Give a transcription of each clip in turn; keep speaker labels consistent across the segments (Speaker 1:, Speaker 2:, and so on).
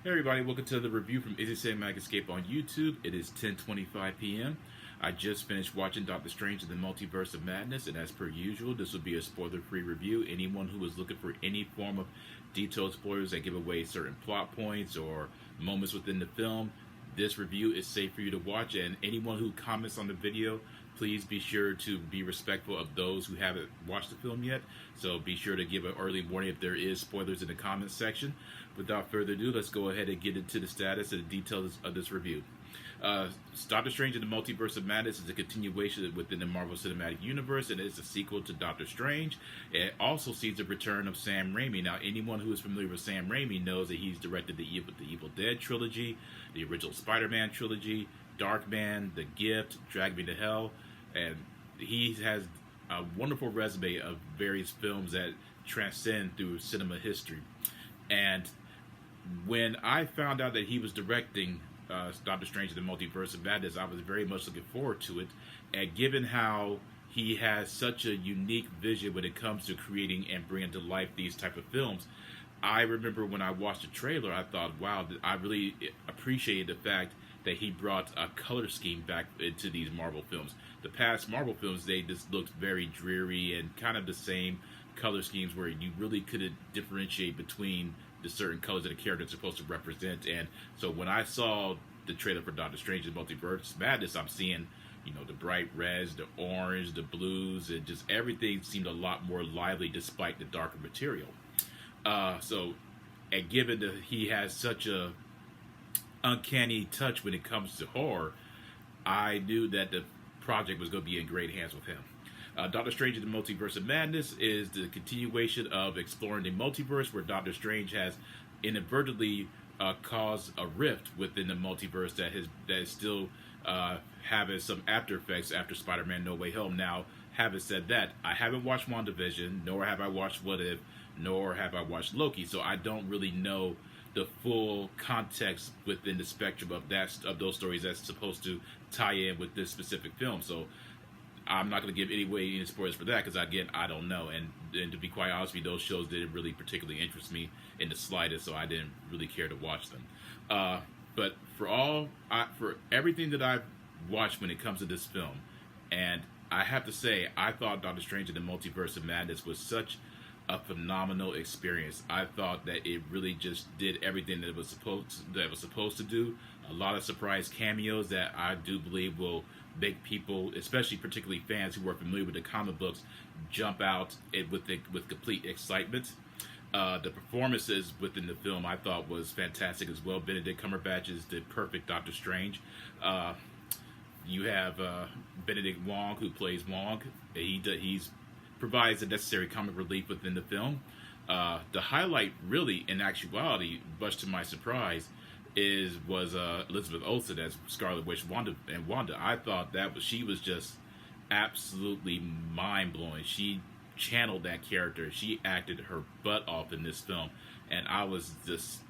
Speaker 1: Hey everybody, welcome to the review from Is It Cinematic Escape on YouTube. It is 10:25 p.m. I just finished watching Doctor Strange in the Multiverse of Madness, and as per usual, this will be a spoiler-free review. Anyone who is looking for any form of detailed spoilers that give away certain plot points or moments within the film, this review is safe for you to watch. And anyone who comments on the video, please be sure to be respectful of those who haven't watched the film yet. So be sure to give an early warning if there is spoilers in the comments section. Without further ado, let's go ahead and get into the status and the details of this review. Doctor Strange in the Multiverse of Madness is a continuation within the Marvel Cinematic Universe, and it is a sequel to Doctor Strange. It also sees the return of Sam Raimi. Now, anyone who is familiar with Sam Raimi knows that he's directed the Evil Dead trilogy, the original Spider-Man trilogy, Darkman, The Gift, Drag Me to Hell, and he has a wonderful resume of various films that transcend through cinema history. And when I found out that he was directing Doctor Strange in the Multiverse of Madness, I was very much looking forward to it. And given how he has such a unique vision when it comes to creating and bringing to life these type of films, I remember when I watched the trailer, I thought, wow, I really appreciated the fact that he brought a color scheme back into these Marvel films. The past Marvel films, they just looked very dreary and kind of the same color schemes where you really couldn't differentiate between the certain colors that a character is supposed to represent. And so when I saw the trailer for Doctor Strange in Multiverse of Madness, I'm seeing, the bright reds, the orange, the blues, and just everything seemed a lot more lively despite the darker material. And given that he has such a uncanny touch when it comes to horror, I knew that the project was going to be in great hands with him. Doctor Strange in the Multiverse of Madness is the continuation of exploring the multiverse, where Doctor Strange has inadvertently caused a rift within the multiverse that is still having some after effects after Spider-Man No Way Home. Now, having said that, I haven't watched WandaVision, nor have I watched What If, nor have I watched Loki, so I don't really know the full context within the spectrum of those stories that's supposed to tie in with this specific film. So I'm not going to give any spoilers for that because, again, I don't know. And to be quite honest with you, those shows didn't really particularly interest me in the slightest, so I didn't really care to watch them. But for everything that I've watched when it comes to this film, and I have to say, I thought Doctor Strange in the Multiverse of Madness was such a phenomenal experience. I thought that it really just did everything that it was supposed to do. A lot of surprise cameos that I do believe will make people, especially particularly fans who are familiar with the comic books, jump out with complete excitement. The performances within the film I thought was fantastic as well. Benedict Cumberbatch is the perfect Doctor Strange. You have Benedict Wong, who plays Wong. He's provides the necessary comic relief within the film. The highlight, really, in actuality, much to my surprise, was Elizabeth Olsen as Scarlet Witch Wanda. I thought she was just absolutely mind blowing. She channeled that character. She acted her butt off in this film, and I was just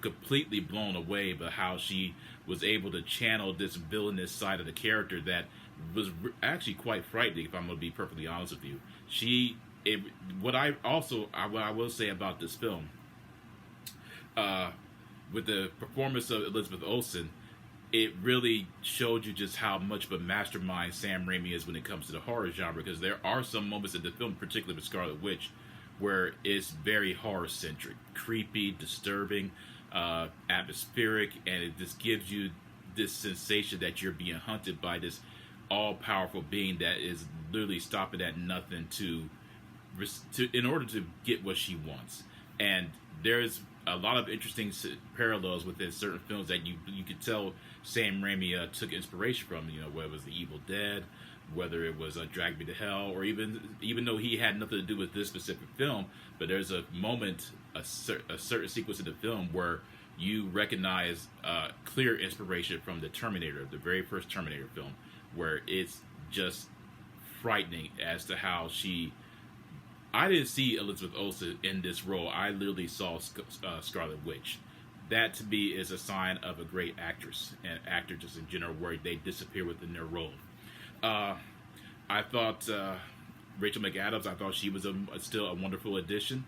Speaker 1: completely blown away by how she was able to channel this villainous side of the character that was actually quite frightening, if I'm going to be perfectly honest with you. What I will say about this film, with the performance of Elizabeth Olsen, it really showed you just how much of a mastermind Sam Raimi is when it comes to the horror genre, because there are some moments in the film, particularly with Scarlet Witch, where it's very horror-centric, creepy, disturbing, atmospheric, and it just gives you this sensation that you're being hunted by this all-powerful being that is literally stopping at nothing in order to get what she wants. And there's a lot of interesting parallels within certain films that you could tell Sam Raimi took inspiration from. Whether it was The Evil Dead, whether it was Drag Me to Hell, or even though he had nothing to do with this specific film, but there's a moment, a certain sequence in the film where you recognize clear inspiration from the Terminator, the very first Terminator film, where it's just frightening as to how I didn't see Elizabeth Olsen in this role. I literally saw Scarlet Witch. That, to me, is a sign of a great actress and actor just in general, where they disappear within their role. I thought Rachel McAdams, I thought she was still a wonderful addition.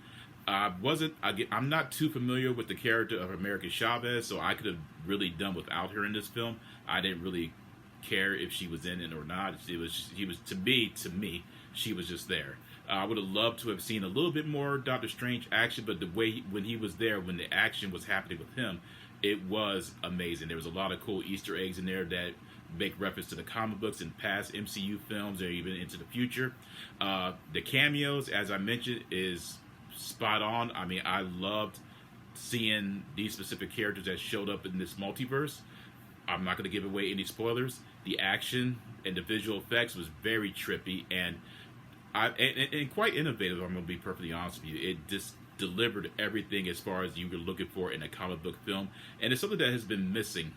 Speaker 1: I'm not too familiar with the character of America Chavez, so I could have really done without her in this film. I didn't really care if she was in it or not. She was to me, she was just there. I would have loved to have seen a little bit more Doctor Strange action, but the way when he was there, when the action was happening with him, it was amazing. There was a lot of cool Easter eggs in there that make reference to the comic books and past MCU films or even into the future. The cameos, as I mentioned, is spot on. I mean, I loved seeing these specific characters that showed up in this multiverse. I'm not going to give away any spoilers. The action and the visual effects was very trippy and quite innovative. I'm going to be perfectly honest with you. It just delivered everything as far as you were looking for in a comic book film, and it's something that has been missing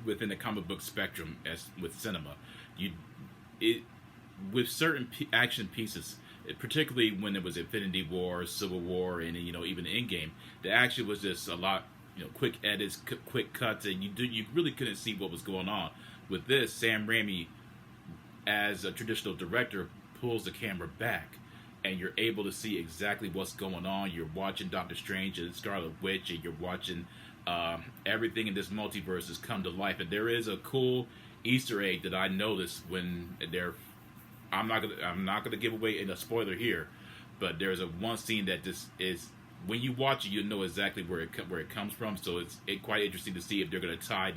Speaker 1: within the comic book spectrum as with cinema. With certain action pieces, particularly when it was Infinity War, Civil War, and even Endgame, the action was just a lot, quick edits, quick cuts, and you really couldn't see what was going on. With this, Sam Raimi, as a traditional director, pulls the camera back, and you're able to see exactly what's going on. You're watching Doctor Strange and Scarlet Witch, and you're watching everything in this multiverse has come to life. And there is a cool Easter egg that I noticed when they're. I'm not gonna give away a spoiler here, but there's a one scene that just is when you watch it, you know exactly where it comes from. So it's quite interesting to see if they're gonna tie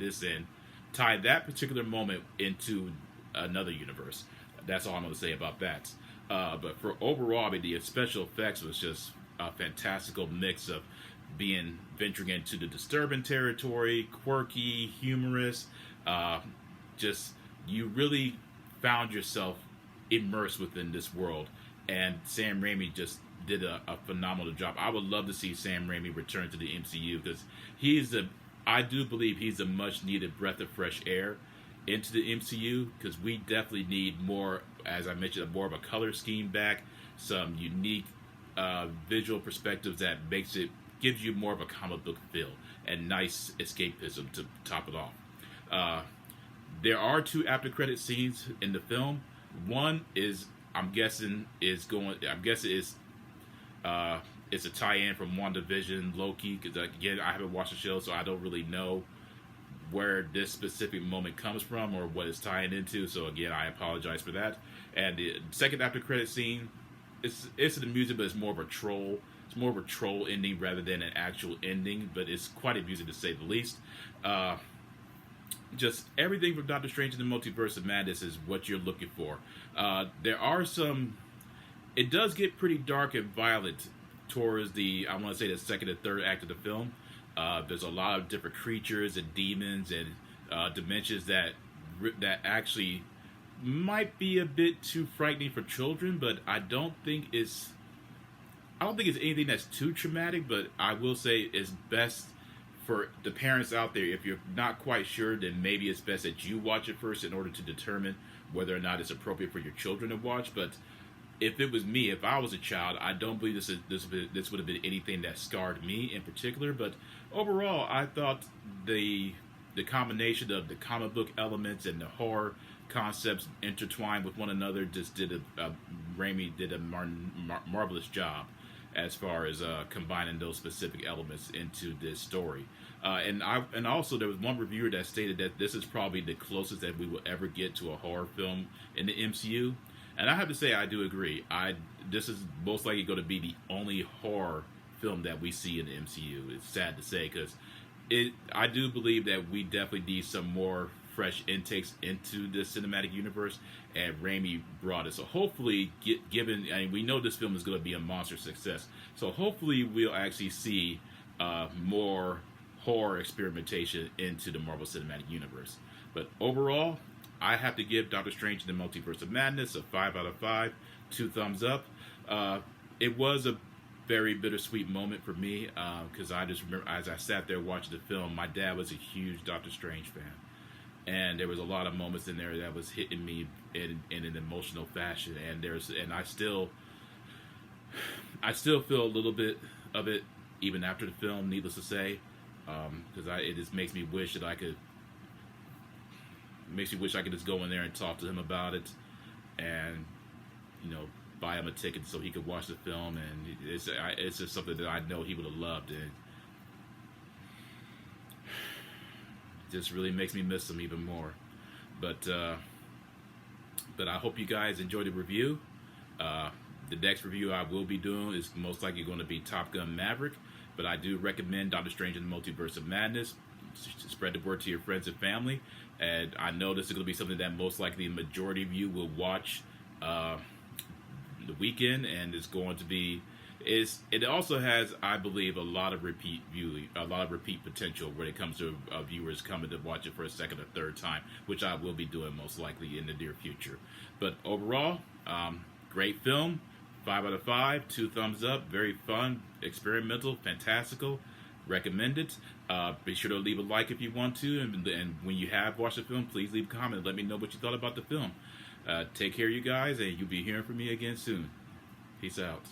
Speaker 1: that particular moment into another universe. That's all I'm gonna say about that. But for overall, I mean, the special effects was just a fantastical mix of venturing into the disturbing territory, quirky, humorous. Just you really found yourself immersed within this world, and Sam Raimi just did a phenomenal job. I would love to see Sam Raimi return to the MCU because I do believe he's a much needed breath of fresh air into the MCU, because we definitely need more, as I mentioned, more of a color scheme back, some unique visual perspectives that gives you more of a comic book feel and nice escapism to top it off. There are 2 after credit scenes in the film. One is it's a tie-in from WandaVision, Loki, because again, I haven't watched the show, so I don't really know where this specific moment comes from or what it's tying into. So again, I apologize for that. And the second after credit scene, it's amusing, but it's more of a troll. It's more of a troll ending rather than an actual ending, but it's quite amusing to say the least. Just everything from Doctor Strange in the Multiverse of Madness is what you're looking for. There are it does get pretty dark and violent towards the second and third act of the film. There's a lot of different creatures and demons and dimensions that actually might be a bit too frightening for children, but I don't think it's anything that's too traumatic. But I will say it's best for the parents out there, if you're not quite sure, then maybe it's best that you watch it first in order to determine whether or not it's appropriate for your children to watch. But if it was me, if I was a child, I don't believe this would have been anything that scarred me in particular. But overall, I thought the combination of the comic book elements and the horror concepts intertwined with one another just Raimi did a marvelous job as far as combining those specific elements into this story. And also there was one reviewer that stated that this is probably the closest that we will ever get to a horror film in the MCU. And I have to say, I do agree. This is most likely going to be the only horror film that we see in the MCU. It's sad to say, because I do believe that we definitely need some more fresh intakes into the cinematic universe, and Raimi brought it. So hopefully, we know this film is going to be a monster success, so hopefully we'll actually see more horror experimentation into the Marvel Cinematic Universe. But overall, I have to give Doctor Strange in the Multiverse of Madness a 5 out of 5, 2 thumbs up. It was a very bittersweet moment for me, because I just remember as I sat there watching the film, my dad was a huge Doctor Strange fan. And there was a lot of moments in there that was hitting me in an emotional fashion, and I still feel a little bit of it even after the film. Needless to say, because it just makes me wish I could just go in there and talk to him about it, and buy him a ticket so he could watch the film, and it's just something that I know he would have loved, and just really makes me miss him even more. But I hope you guys enjoyed the review. The next review I will be doing is most likely going to be Top Gun Maverick, but I do recommend Doctor Strange in the Multiverse of Madness. Spread the word to your friends and family, and I know this is going to be something that most likely the majority of you will watch the weekend, and it's going to be it also has, I believe, a lot of repeat potential when it comes to viewers coming to watch it for a second or third time, which I will be doing most likely in the near future. But overall, great film, 5 out of 5, 2 thumbs up, very fun, experimental, fantastical, recommend it. Be sure to leave a like if you want to, and when you have watched the film, please leave a comment and let me know what you thought about the film. Take care, you guys, and you'll be hearing from me again soon. Peace out.